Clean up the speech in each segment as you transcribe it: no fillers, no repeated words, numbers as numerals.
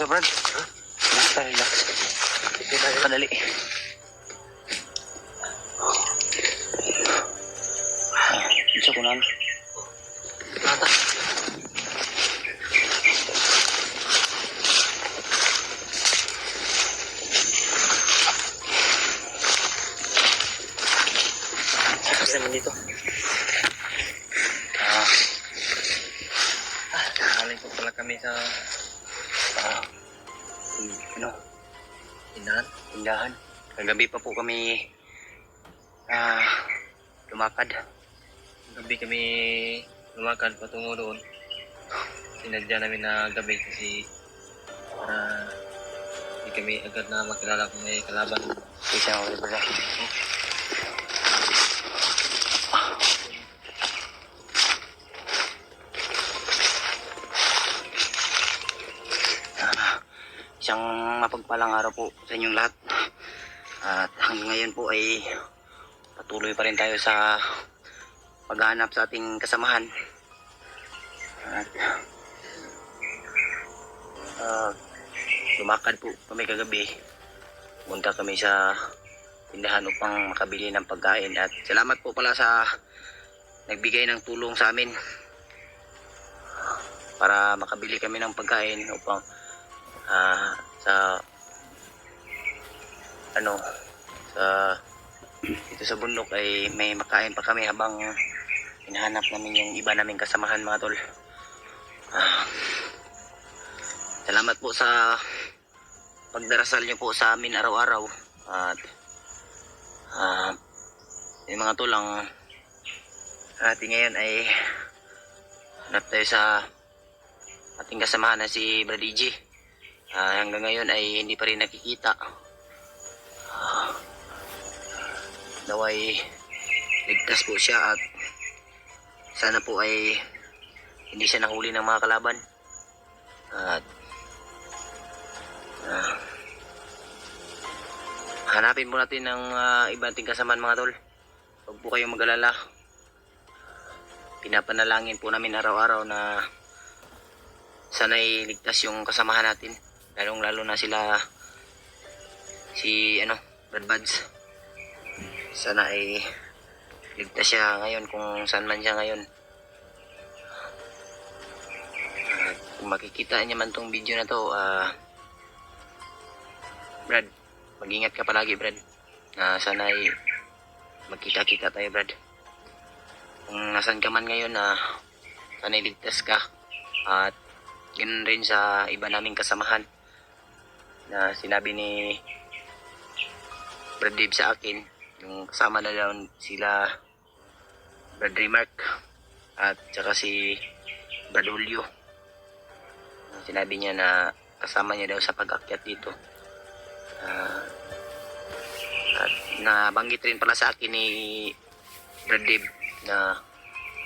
ka, Brad. Basta, relax. Kadali. Isa ko na. Tata. Kasi naman dito. Galing po pala kami sa tindahan. Kagabi pa po kami lumakad. Gabi kami lumakad patungo doon. Sinadya namin na gabi kasi para hindi kami agad na makilala kung may kalaban. Isa ako rin pala. Isang mapagpalang araw po sa inyong lahat. At hanggang ngayon po ay patuloy pa rin tayo sa paghahanap sa ating kasamahan. At lumakad po kami kagabi. Punta kami sa tindahan upang makabili ng pagkain. At salamat po pala sa nagbigay ng tulong sa amin para makabili kami ng pagkain upang dito sa bundok ay may makain pa kami habang hinahanap namin yung iba naming kasamahan, mga tol. Salamat po sa pagdarasal nyo po sa amin araw-araw. At yung mga tol, ang ating ngayon ay hanap tayo sa ating kasamahan na si Brad EJ. Hanggang ngayon ay hindi pa rin nakikita. Naway ligtas po siya at sana po ay hindi siya nahuli ng mga kalaban. At hanapin po natin ng ibang ating kasamahan, mga tol. Huwag po kayong mag-alala. Pinapanalangin po namin araw-araw na sana'y ligtas yung kasamahan natin. Lalong-lalo na sila si Brad Buds. Sana ay ligtas siya ngayon kung saan man siya ngayon. At kung makikita niya man tong video na to, Brad, mag-ingat ka palagi, Brad. Sana ay magkita-kita tayo, Brad. Kung nasan ka man ngayon, sana ay ligtas ka. At ganoon rin sa iba naming kasamahan na sinabi ni Brad Dave sa akin, yung kasama na daw sila Brad Remark at saka si Brad Julio. Sinabi niya na kasama niya daw sa pag-akyat dito. At nabanggit rin pala sa akin ni Brad Dave na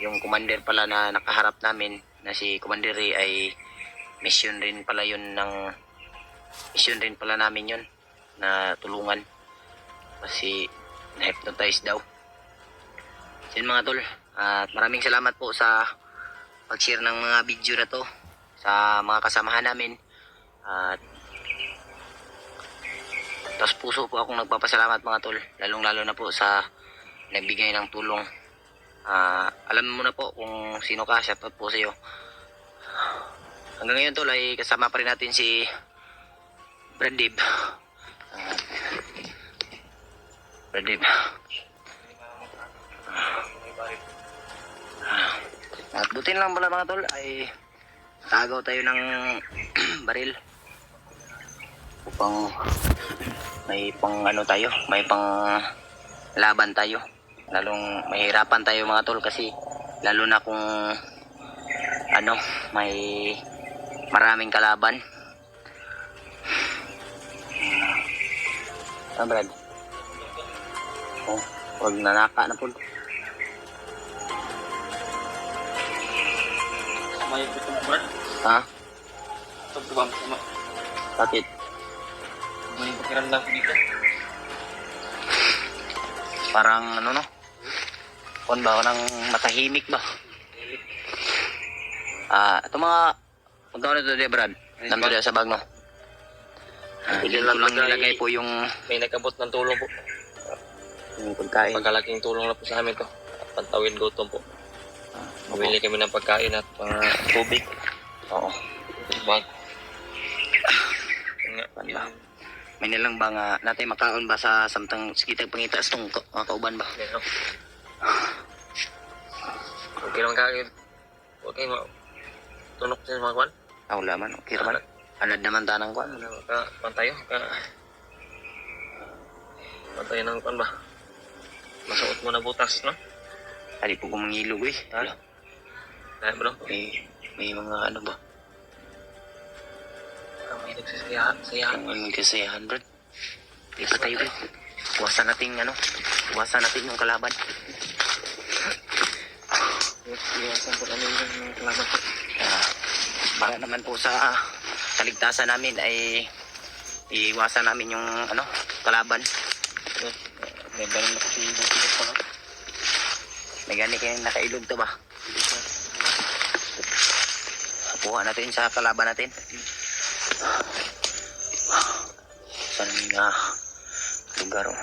yung commander pala na nakaharap namin na si Commander Ray ay mission rin pala namin yun na tulungan kasi na-hypnotize daw. So yun, mga tol, at maraming salamat po sa pag-share ng mga video na to sa mga kasamahan namin. At tapos puso po akong nagpapasalamat, mga tol, lalong-lalo na po sa nagbigay ng tulong. Alam mo na po kung sino ka. Shoutout po sa iyo. Hanggang ngayon, tol, ay kasama pa rin natin si Brad Dave. Brad Dave. At butin lang pala, mga tol, ay tagaw tayo ng baril upang may pang tayo, may pang laban tayo. Lalong mahirapan tayo, mga tol, kasi lalo na kung may maraming kalaban. Brad, huwag nanaka na po. May gutom, Brad. Ha? Gutom ba? Bakit? May pakiramdam ko dito. Parang kung ba, nang matahimik ba? Ito mga, punta ko na ito, Brad. Nandun sa bag, no? Pwede Dito lang lang lagay- nilagay po yung May nagabot ng tulong po. pagkain. Pagkalaking tulong na po sa amin to. Pantawid gutom po. Mabili kami ng pagkain at tubig. Oo. Bag. Nga, Wala. May nilang ba nga natin makaon ba sa samtang sikitag pangitas tong mga kauban ba? Yan, no? Okay lang kagad. Okay, tunok sa mga kwan. Wala man, okay naman. Anad naman tanang kwan. Pantayo. Pantayo ng kwan ba? Masuot mo na butas, no? Hindi po kumangilog eh. Ha? Kaya bro? May mga ano ba? May nagsasayahan. Ang magkasayahan, bro. Di pa tayo, bro. Iwasan natin yung kalaban. Iwasan po namin yung kalaban po. Para naman po sa kaligtasan namin ay iwasan namin yung kalaban. May ganun na kasi yung pilot pa, no? May gani kayong nakailog to ba? Kuha natin sa kalaban natin. Saan nga lugar oh.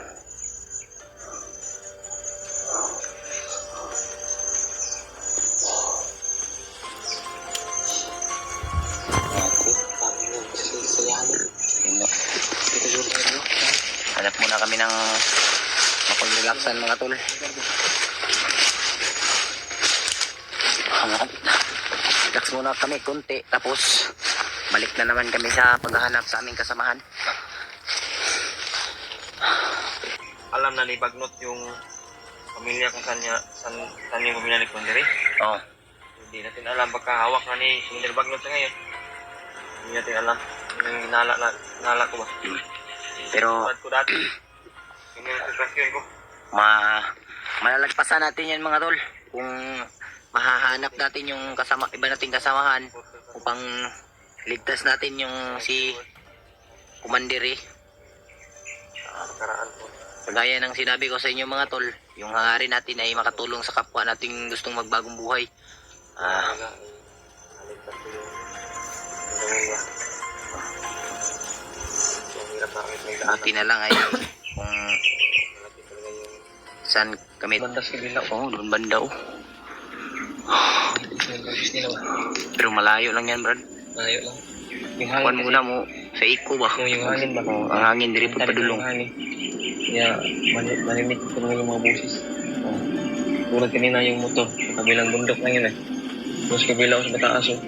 Hanap muna kami ng mapag-relaxan mga tol. Relax muna kami konti tapos balik na naman kami sa paghahanap sa aming kasamahan. Alam na ni Bagnot yung pamilya kung saan yung pamilya ni Kundiri. Oo. Hindi natin alam baka hawak na ni Kundiri Bagnot sa ngayon. Hindi natin alam yung hinala ko ba. Pero Ko dati. Yung sitwasyon ko. malalagpasan natin yan mga tol. Kung mahahanap natin yung iba nating kasamahan upang ligtas natin yung si Kumandiri. Karaan po. Kagaya ng sinabi ko sa inyo mga tol, yung hangarin natin ay makatulong sa kapwa nating gustong magbagong buhay. Haligtas ko yung pamilya. Yung hirap na kami may daanan. Buti na lang ay kung Malaki talaga yung saan kami. bandas ka bilaw. Oo, doon banda oh. Yung boses nila ba? Pero malayo lang yan brad. Malayo lang. Yung Kuhan hangin muna mo sa iko ba? Yung hangin ba? Oo, ang hangin diri po padulong. Kaya malimit ko naman yung mga boses. Tulad kanina yung motor. Sa kabilang bundok lang yun eh. Tapos kabila ko sa mataas oh.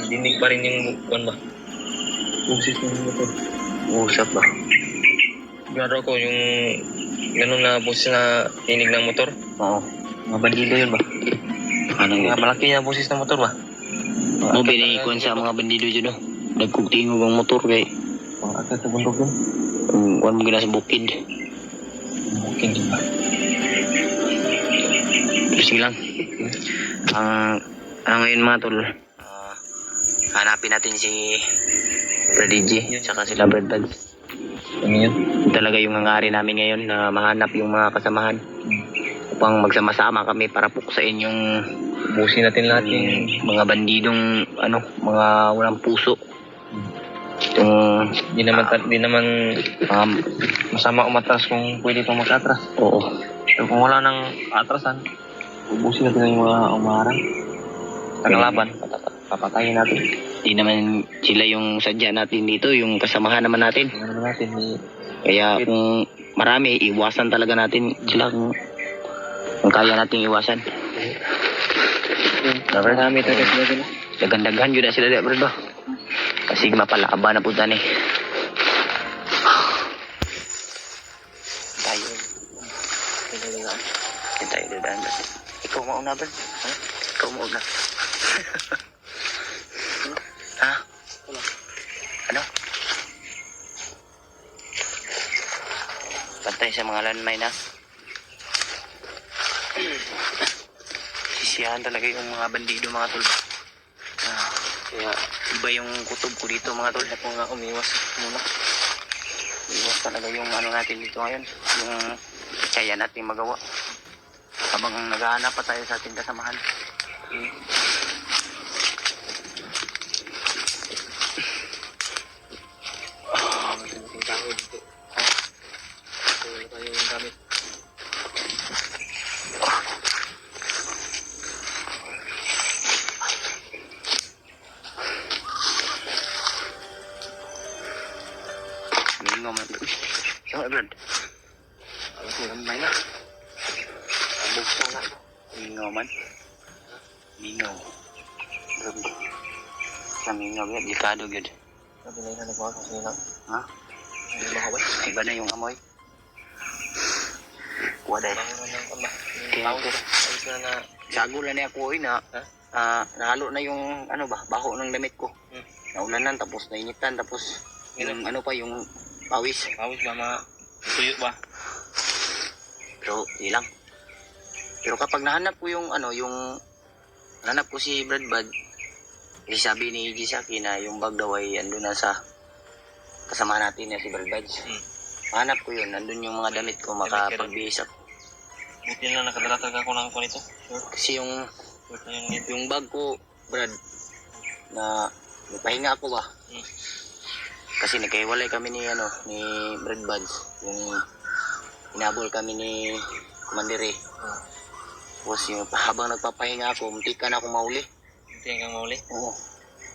Dinig pa rin yung buwan ba? Boses ng motor. Usap ba? Sigurado ko yung ganun na boses na tinig ng motor. Oo. Mga bandido yun ba? Anong Mga malaki na boses ng motor ba? mo binikuan sa mga bandido dyan oh. Nagkugtingog ang motor kay Mga agad sa bundok yun. kuhan mo gina sa bukid. Bukid yun ba? Pero sige lang. Ang ngayon mga tol, hanapin natin si Prodigy tsaka sila Brad Buds. Ano yun? Yun talaga yung hangarin namin ngayon na mahanap yung mga kasamahan upang magsama-sama kami para puksain yung Busin natin lahat yung mga bandidong mga walang puso. Yung Di naman masama umatras kung pwede pang mag-atras. oo. Pero kung wala nang atrasan, ubusin natin yung mga umarang. Kalaban, papatayin natin. Di naman sila yung sadya natin dito, yung kasamahan naman natin. Ano natin, Kaya kung marami, iwasan talaga natin sila kung kaya nating iwasan. marami tayo sila dun. Daghan-daghan yun na sila bro ba? Kasi mapalaba na po tani. Tayo. Tayo dadaan. Ikaw mauna bro? Ha? Ikaw mauna. Ha? Ano? Pantay sa mga landmine ha? Sisiyahan talaga yung mga bandido mga tol. Kaya iba yung kutob ko dito mga tol. Ako nga umiwas muna. Iwas talaga yung natin dito ngayon. Yung kaya natin magawa. Habang naghahanap pa tayo sa ating kasamahan. Brad. Alas mo gambay na. Buksan na. Mingaw man. Mingaw. Grabe. Sa mingaw yan, delikado yun. Sabi na yun, nagwag kasi na. Ha? Hindi makaway. Iba na yung amoy. Waday. Bangon na ng kamba. Kaya Tawag ko. Ayos na na. Sagulan na ako na nahalo na yung ano ba, baho ng damit ko. Naulanan, tapos nainitan, tapos yung ano pa, yung pawis. Pawis ba tuyo ba? Pero di lang. Pero kapag nahanap ko yung ano, nahanap ko si Brad Bad, kasi sabi ni Iggy sa akin na yung bag daw ay andun na sa kasama natin na si Brad Bad. Hanap ko yun, nandun yung mga damit ko, makapagbihis ako. Buti na nakadala talaga ako ng nito. Sure. Kasi yung Sure na yun. yung bag ko, Brad, na nagpahinga ako ba? Kasi nagkahiwalay kami ni Brad Buds, yung inabol kami ni Commander. Tapos yung habang nagpapahinga ako, muntikan ako mahuli. Buti kang mauli. Oo.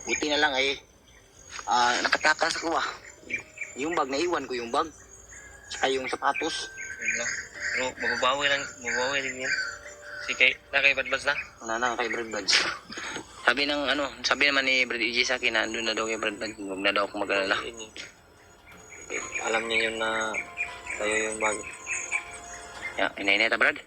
Buti na lang nakatakas ako ba? Yung bag, naiwan ko yung bag. Saka yung sapatos. Yun lang. Pero mababawi din yan. Si kay Badbads na? Wala na kay Brad Buds. Sabi naman ni Brad EJ sa akin na andun na daw kay Brad Buds. Huwag na daw ako mag-alala. Alam niya yun na tayo yung bag. Yeah, inainita Brad.